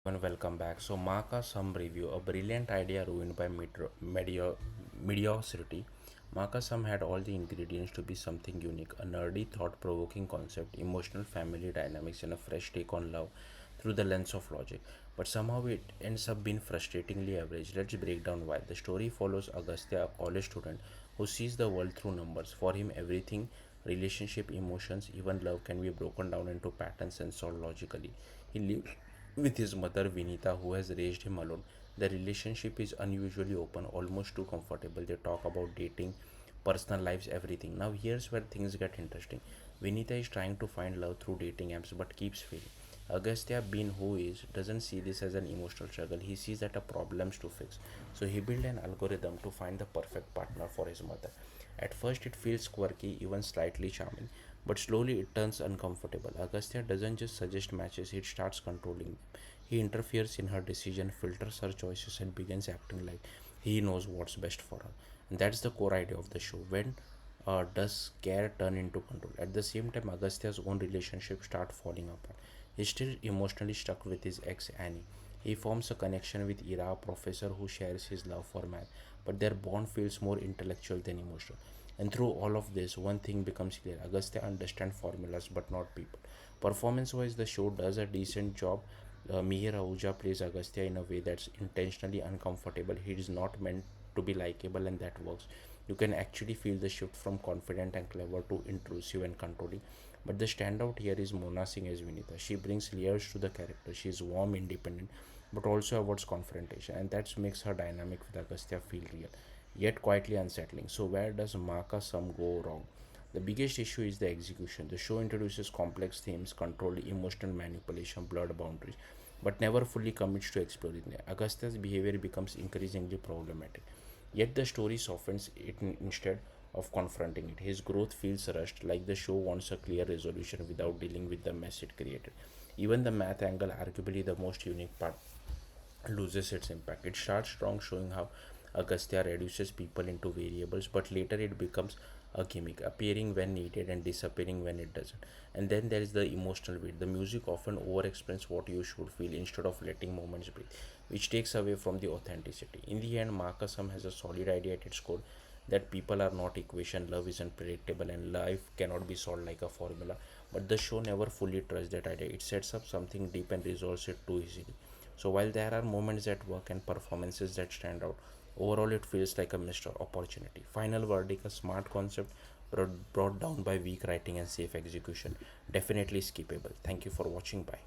everyone, welcome back. So, Maka Sum review, a brilliant idea ruined by mediocrity. Maka Sum had all the ingredients to be something unique, a nerdy, thought provoking concept, emotional family dynamics, and a fresh take on love through the lens of logic. But somehow it ends up being frustratingly average. Let's break down why. The story follows Agastya, a college student who sees the world through numbers. For him, everything relationship, emotions, even love can be broken down into patterns and solved logically. He lives with his mother Vinita, who has raised him alone. The relationship is unusually open, almost too comfortable. They talk about dating, personal lives, everything. Now, here's where things get interesting. Vinita is trying to find love through dating apps but keeps failing. Agastya, being who he is, doesn't see this as an emotional struggle. He sees that a problems to fix. So he built an algorithm to find the perfect partner for his mother. At first, it feels quirky, even slightly charming, but slowly it turns uncomfortable. Agastya doesn't just suggest matches, he starts controlling them. He interferes in her decision, filters her choices, and begins acting like he knows what's best for her. And that's the core idea of the show. When does care turn into control? At the same time, Agastya's own relationship start falling apart. He's still emotionally stuck with his ex Annie. He forms a connection with Ira, a professor who shares his love for math, but their bond feels more intellectual than emotional. And through all of this, one thing becomes clear: Agastya understands formulas but not people. Performance wise, the show does a decent job. Mihir Ahuja plays Agastya in a way that's intentionally uncomfortable. He is not meant to be likable, and that works. You can actually feel the shift from confident and clever to intrusive and controlling. But the standout here is Mona Singh as Vinita. She brings layers to the character. She is warm, independent, but also avoids confrontation, and that makes her dynamic with Agastya feel real, yet quietly unsettling. So, where does Maka Sum go wrong? The biggest issue is the execution. The show introduces complex themes, controlled emotional manipulation, blurred boundaries, but never fully commits to exploring them. Agastya's behavior becomes increasingly problematic. Yet the story softens it instead of confronting it. His growth feels rushed, like the show wants a clear resolution without dealing with the mess it created. Even the math angle, arguably the most unique part, loses its impact. It starts strong, showing how Agastya reduces people into variables, but later it becomes a gimmick, appearing when needed and disappearing when it doesn't. And then there is the emotional weight. The music often over explains what you should feel instead of letting moments breathe, which takes away from the authenticity. In the end, Markasum has a solid idea at its core that people are not equation, love isn't predictable, and life cannot be solved like a formula. But the show never fully trusts that idea. It sets up something deep and resolves it too easily. So while there are moments at work and performances that stand out, overall it feels like a missed opportunity. Final verdict: a smart concept brought down by weak writing and safe execution. Definitely skippable. Thank you for watching. Bye.